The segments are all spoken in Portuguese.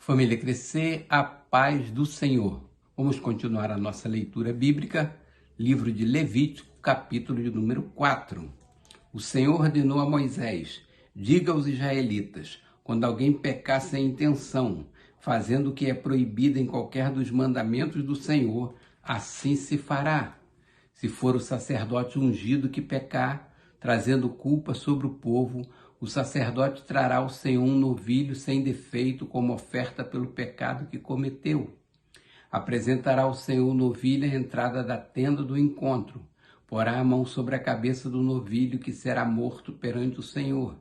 Família Crescer, a paz do Senhor. Vamos continuar a nossa leitura bíblica, livro de Levítico, capítulo de número 4. O Senhor ordenou a Moisés: diga aos israelitas, quando alguém pecar sem intenção, fazendo o que é proibido em qualquer dos mandamentos do Senhor, assim se fará. Se for o sacerdote ungido que pecar, trazendo culpa sobre o povo, o sacerdote trará ao Senhor um novilho sem defeito como oferta pelo pecado que cometeu. Apresentará ao Senhor o novilho à entrada da tenda do encontro. Porá a mão sobre a cabeça do novilho, que será morto perante o Senhor.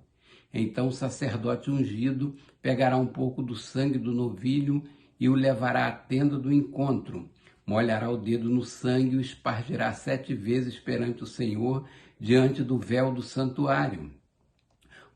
Então o sacerdote ungido pegará um pouco do sangue do novilho e o levará à tenda do encontro. Molhará o dedo no sangue e o espargirá 7 vezes perante o Senhor, diante do véu do santuário.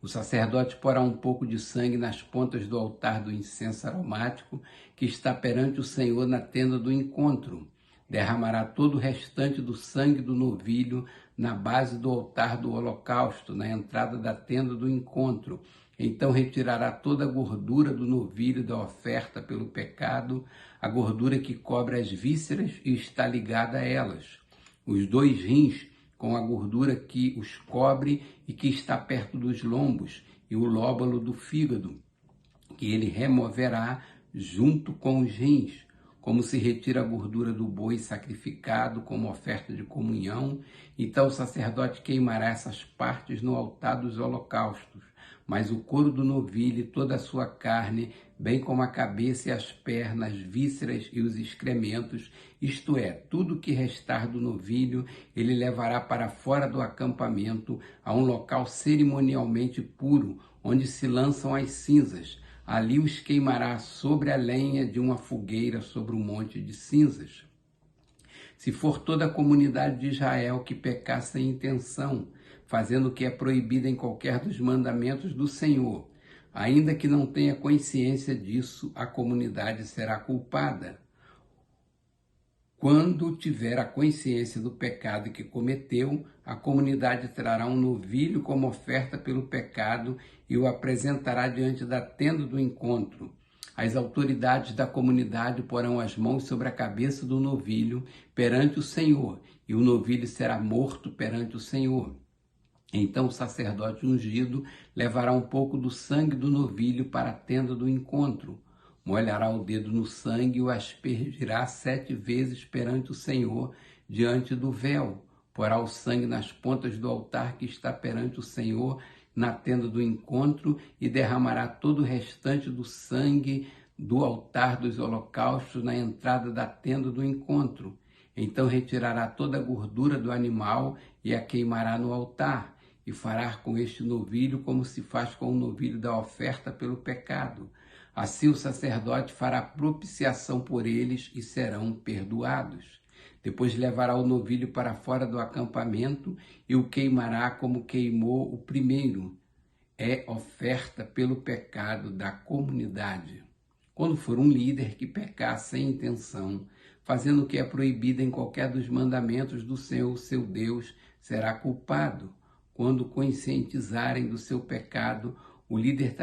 O sacerdote porá um pouco de sangue nas pontas do altar do incenso aromático, que está perante o Senhor na tenda do encontro. Derramará todo o restante do sangue do novilho na base do altar do holocausto, na entrada da tenda do encontro. Então retirará toda a gordura do novilho da oferta pelo pecado, a gordura que cobre as vísceras e está ligada a elas. Os 2 rins com a gordura que os cobre e que está perto dos lombos, e o lóbulo do fígado, que ele removerá junto com os rins, como se retira a gordura do boi sacrificado como oferta de comunhão. Então o sacerdote queimará essas partes no altar dos holocaustos, mas o couro do novilho e toda a sua carne, bem como a cabeça e as pernas, vísceras e os excrementos, isto é, tudo que restar do novilho, ele levará para fora do acampamento, a um local cerimonialmente puro, onde se lançam as cinzas. Ali os queimará sobre a lenha de uma fogueira sobre um monte de cinzas. Se for toda a comunidade de Israel que pecar sem intenção, fazendo o que é proibido em qualquer dos mandamentos do Senhor, ainda que não tenha consciência disso, a comunidade será culpada. Quando tiver a consciência do pecado que cometeu, a comunidade trará um novilho como oferta pelo pecado e o apresentará diante da tenda do encontro. As autoridades da comunidade porão as mãos sobre a cabeça do novilho perante o Senhor, e o novilho será morto perante o Senhor. Então o sacerdote ungido levará um pouco do sangue do novilho para a tenda do encontro. Molhará o dedo no sangue e o aspergirá 7 vezes perante o Senhor, diante do véu. Porá o sangue nas pontas do altar que está perante o Senhor, na tenda do encontro, e derramará todo o restante do sangue do altar dos holocaustos na entrada da tenda do encontro. Então retirará toda a gordura do animal e a queimará no altar, e fará com este novilho como se faz com o novilho da oferta pelo pecado. Assim o sacerdote fará propiciação por eles e serão perdoados. Depois levará o novilho para fora do acampamento e o queimará como queimou o primeiro. É oferta pelo pecado da comunidade. Quando for um líder que pecar sem intenção, fazendo o que é proibido em qualquer dos mandamentos do Senhor, seu Deus, será culpado. Quando conscientizarem do seu pecado, o líder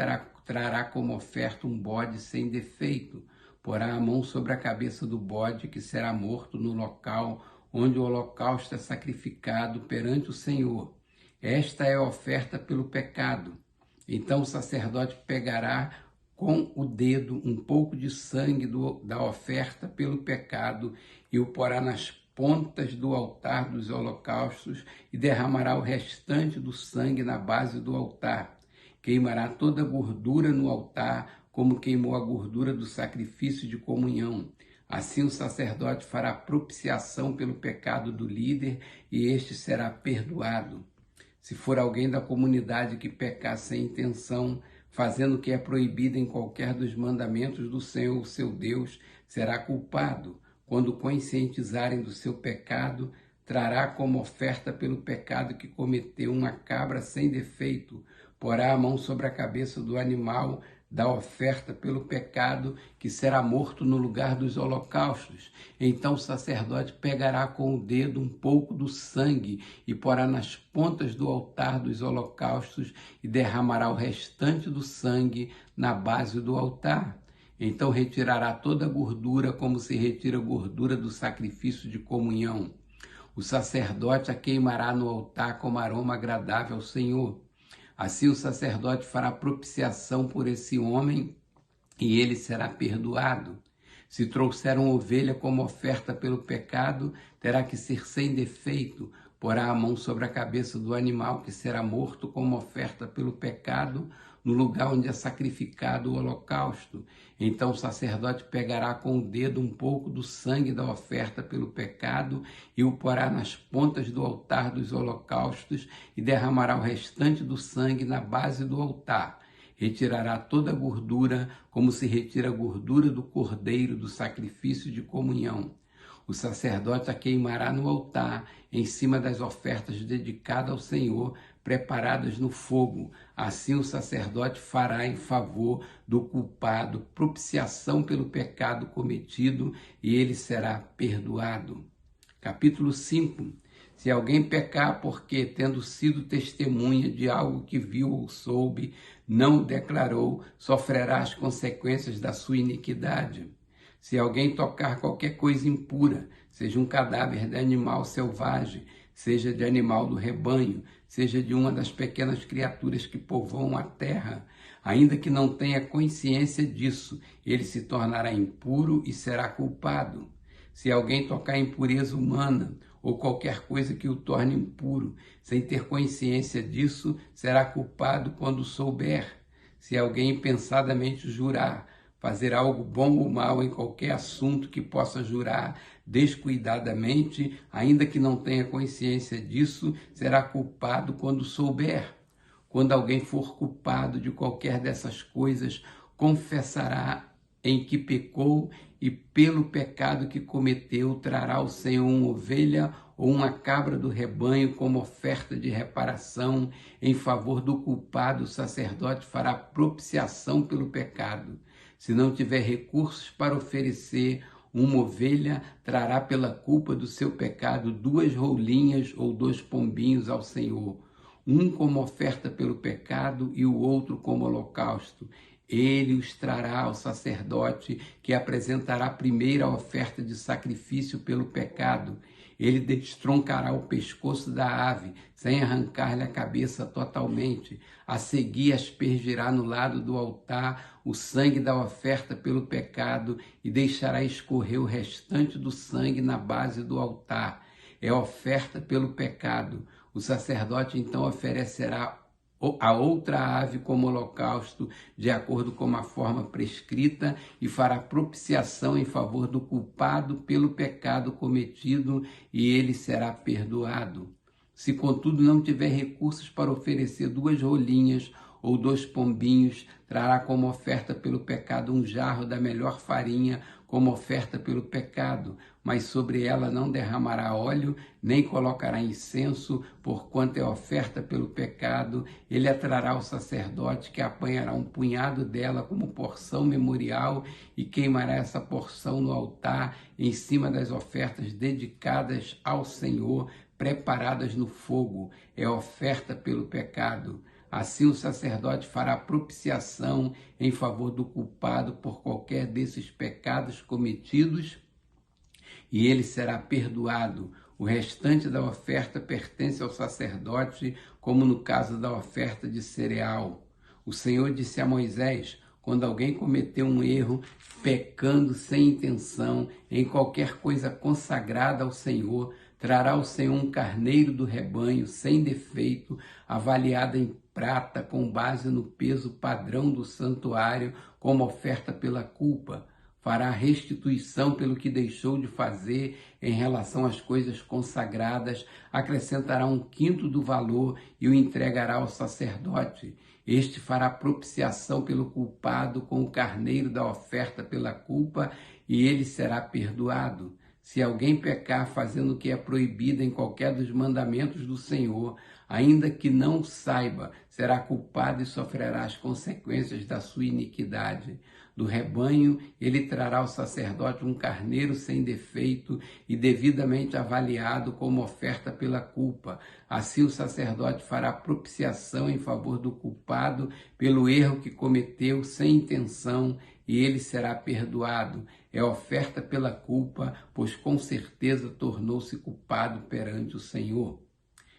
trará como oferta um bode sem defeito. Porá a mão sobre a cabeça do bode, que será morto no local onde o holocausto é sacrificado perante o Senhor. Esta é a oferta pelo pecado. Então o sacerdote pegará com o dedo um pouco de sangue da oferta pelo pecado e o porá nas pontas do altar dos holocaustos e derramará o restante do sangue na base do altar. Queimará toda a gordura no altar, como queimou a gordura do sacrifício de comunhão. Assim o sacerdote fará propiciação pelo pecado do líder e este será perdoado. Se for alguém da comunidade que pecar sem intenção, fazendo o que é proibido em qualquer dos mandamentos do Senhor, seu Deus, será culpado. Quando conscientizarem do seu pecado, trará como oferta pelo pecado que cometeu uma cabra sem defeito. Porá a mão sobre a cabeça do animal da oferta pelo pecado, que será morto no lugar dos holocaustos. Então o sacerdote pegará com o dedo um pouco do sangue e porá nas pontas do altar dos holocaustos e derramará o restante do sangue na base do altar. Então retirará toda a gordura, como se retira a gordura do sacrifício de comunhão. O sacerdote a queimará no altar como aroma agradável ao Senhor. Assim o sacerdote fará propiciação por esse homem e ele será perdoado. Se trouxer uma ovelha como oferta pelo pecado, terá que ser sem defeito. Porá a mão sobre a cabeça do animal que será morto como oferta pelo pecado, no lugar onde é sacrificado o holocausto. Então o sacerdote pegará com o dedo um pouco do sangue da oferta pelo pecado e o porá nas pontas do altar dos holocaustos e derramará o restante do sangue na base do altar. Retirará toda a gordura, como se retira a gordura do cordeiro do sacrifício de comunhão. O sacerdote a queimará no altar, em cima das ofertas dedicadas ao Senhor, preparadas no fogo. Assim o sacerdote fará em favor do culpado propiciação pelo pecado cometido, e ele será perdoado. Capítulo 5. Se alguém pecar porque, tendo sido testemunha de algo que viu ou soube, não o declarou, sofrerá as consequências da sua iniquidade. Se alguém tocar qualquer coisa impura, seja um cadáver de animal selvagem, seja de animal do rebanho, seja de uma das pequenas criaturas que povoam a terra, ainda que não tenha consciência disso, ele se tornará impuro e será culpado. Se alguém tocar impureza humana, ou qualquer coisa que o torne impuro, sem ter consciência disso, será culpado quando souber. Se alguém pensadamente jurar, fazer algo bom ou mal em qualquer assunto que possa jurar descuidadamente, ainda que não tenha consciência disso, será culpado quando souber. Quando alguém for culpado de qualquer dessas coisas, confessará em que pecou e pelo pecado que cometeu trará ao Senhor uma ovelha ou uma cabra do rebanho como oferta de reparação. Em favor do culpado, o sacerdote fará propiciação pelo pecado. Se não tiver recursos para oferecer uma ovelha, trará pela culpa do seu pecado 2 rolinhas ou 2 pombinhos ao Senhor, um como oferta pelo pecado e o outro como holocausto. Ele os trará ao sacerdote, que apresentará primeiro a oferta de sacrifício pelo pecado. Ele destroncará o pescoço da ave, sem arrancar-lhe a cabeça totalmente. A seguir aspergirá no lado do altar o sangue da oferta pelo pecado e deixará escorrer o restante do sangue na base do altar. É oferta pelo pecado. O sacerdote então oferecerá a outra ave como holocausto, de acordo com a forma prescrita, e fará propiciação em favor do culpado pelo pecado cometido, e ele será perdoado. Se, contudo, não tiver recursos para oferecer 2 rolinhas ou 2 pombinhos, trará como oferta pelo pecado um jarro da melhor farinha, como oferta pelo pecado, mas sobre ela não derramará óleo, nem colocará incenso, porquanto é oferta pelo pecado. Ele a trará ao sacerdote, que apanhará um punhado dela como porção memorial e queimará essa porção no altar, em cima das ofertas dedicadas ao Senhor, preparadas no fogo. É oferta pelo pecado. Assim o sacerdote fará propiciação em favor do culpado por qualquer desses pecados cometidos, e ele será perdoado. O restante da oferta pertence ao sacerdote, como no caso da oferta de cereal. O Senhor disse a Moisés: quando alguém cometeu um erro, pecando sem intenção, em qualquer coisa consagrada ao Senhor, trará ao Senhor um carneiro do rebanho, sem defeito, avaliado em prata, com base no peso padrão do santuário, como oferta pela culpa. Fará restituição pelo que deixou de fazer em relação às coisas consagradas, acrescentará 1/5 do valor e o entregará ao sacerdote. Este fará propiciação pelo culpado com o carneiro da oferta pela culpa, e ele será perdoado. Se alguém pecar fazendo o que é proibido em qualquer dos mandamentos do Senhor, ainda que não saiba, será culpado e sofrerá as consequências da sua iniquidade. Do rebanho, ele trará ao sacerdote um carneiro sem defeito e devidamente avaliado como oferta pela culpa. Assim o sacerdote fará propiciação em favor do culpado pelo erro que cometeu sem intenção, e ele será perdoado. É oferta pela culpa, pois com certeza tornou-se culpado perante o Senhor.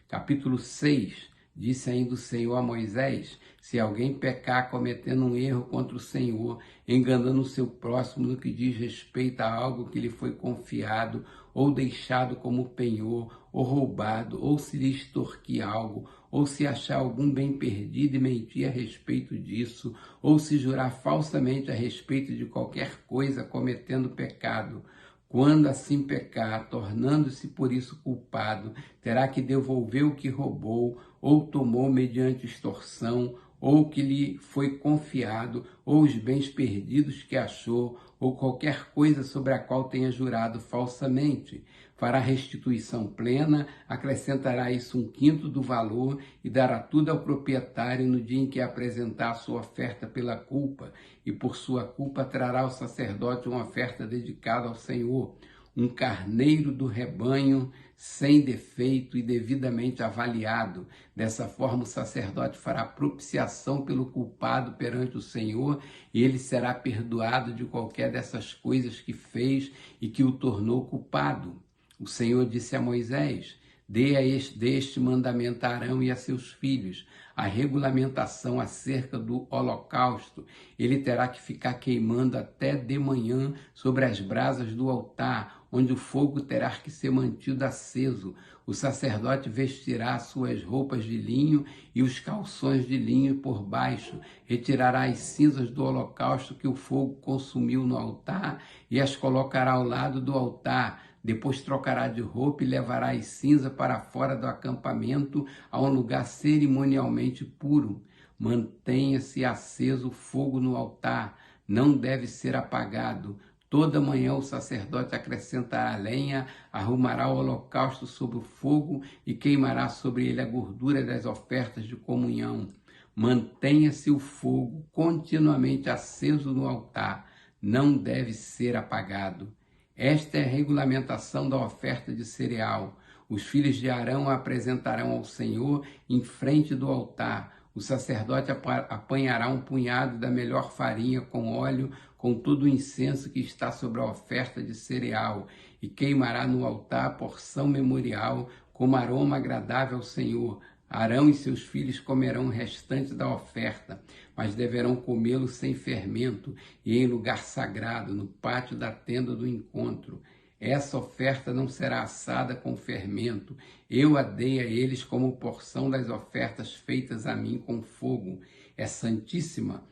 Capítulo 6. Disse ainda o Senhor a Moisés: se alguém pecar cometendo um erro contra o Senhor, enganando o seu próximo no que diz respeito a algo que lhe foi confiado, ou deixado como penhor, ou roubado, ou se lhe extorquir algo, ou se achar algum bem perdido e mentir a respeito disso, ou se jurar falsamente a respeito de qualquer coisa cometendo pecado, quando assim pecar, tornando-se por isso culpado, terá que devolver o que roubou, ou tomou mediante extorsão, ou que lhe foi confiado, ou os bens perdidos que achou, ou qualquer coisa sobre a qual tenha jurado falsamente. Fará restituição plena, acrescentará isso 1/5 do valor e dará tudo ao proprietário no dia em que apresentar a sua oferta pela culpa, e por sua culpa trará ao sacerdote uma oferta dedicada ao Senhor, um carneiro do rebanho sem defeito e devidamente avaliado. Dessa forma o sacerdote fará propiciação pelo culpado perante o Senhor, e ele será perdoado de qualquer dessas coisas que fez e que o tornou culpado. O Senhor disse a Moisés: dê este mandamento a Arão e a seus filhos, a regulamentação acerca do holocausto. Ele terá que ficar queimando até de manhã sobre as brasas do altar, onde o fogo terá que ser mantido aceso. O sacerdote vestirá suas roupas de linho e os calções de linho por baixo, retirará as cinzas do holocausto que o fogo consumiu no altar e as colocará ao lado do altar. Depois trocará de roupa e levará as cinzas para fora do acampamento, a um lugar cerimonialmente puro. Mantenha-se aceso o fogo no altar, não deve ser apagado. Toda manhã o sacerdote acrescentará lenha, arrumará o holocausto sobre o fogo e queimará sobre ele a gordura das ofertas de comunhão. Mantenha-se o fogo continuamente aceso no altar, não deve ser apagado. Esta é a regulamentação da oferta de cereal. Os filhos de Arão a apresentarão ao Senhor em frente do altar. O sacerdote apanhará um punhado da melhor farinha com óleo, com todo o incenso que está sobre a oferta de cereal, e queimará no altar a porção memorial como aroma agradável ao Senhor. Arão e seus filhos comerão o restante da oferta, mas deverão comê-lo sem fermento e em lugar sagrado, no pátio da tenda do encontro. Essa oferta não será assada com fermento. Eu a dei a eles como porção das ofertas feitas a mim com fogo. É santíssima,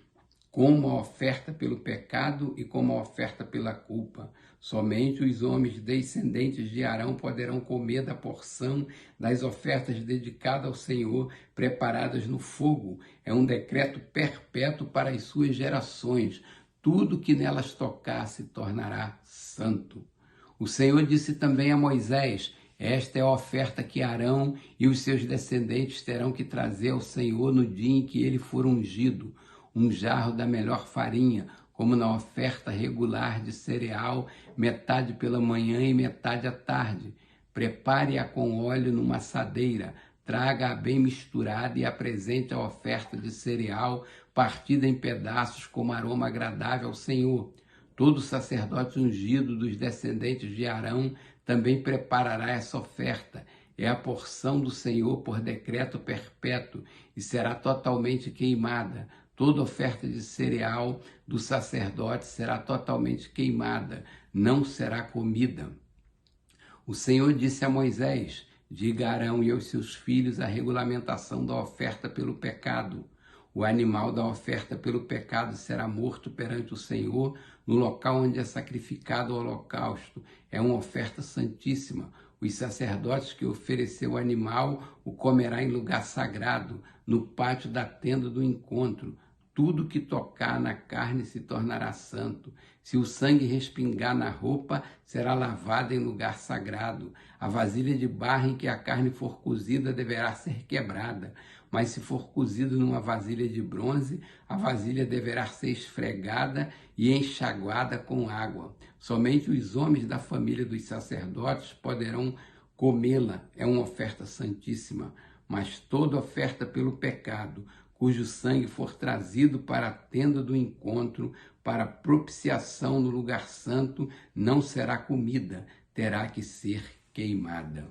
como a oferta pelo pecado e como a oferta pela culpa. Somente os homens descendentes de Arão poderão comer da porção das ofertas dedicadas ao Senhor, preparadas no fogo. É um decreto perpétuo para as suas gerações. Tudo que nelas tocar se tornará santo. O Senhor disse também a Moisés: esta é a oferta que Arão e os seus descendentes terão que trazer ao Senhor no dia em que ele for ungido: um jarro da melhor farinha, como na oferta regular de cereal, metade pela manhã e metade à tarde. Prepare-a com óleo numa assadeira, traga-a bem misturada e apresente a oferta de cereal, partida em pedaços como aroma agradável ao Senhor. Todo sacerdote ungido dos descendentes de Arão também preparará essa oferta. É a porção do Senhor por decreto perpétuo e será totalmente queimada. Toda oferta de cereal do sacerdote será totalmente queimada, não será comida. O Senhor disse a Moisés: diga a Arão e aos seus filhos a regulamentação da oferta pelo pecado. O animal da oferta pelo pecado será morto perante o Senhor no local onde é sacrificado o holocausto. É uma oferta santíssima. Os sacerdotes que ofereceu o animal o comerá em lugar sagrado, no pátio da tenda do encontro. tudo que tocar na carne se tornará santo. Se o sangue respingar na roupa, será lavada em lugar sagrado. A vasilha de barro em que a carne for cozida deverá ser quebrada. Mas se for cozido numa vasilha de bronze, a vasilha deverá ser esfregada e enxaguada com água. Somente os homens da família dos sacerdotes poderão comê-la. É uma oferta santíssima. Mas toda oferta pelo pecado, cujo sangue for trazido para a tenda do encontro, para propiciação no lugar santo, não será comida, terá que ser queimada.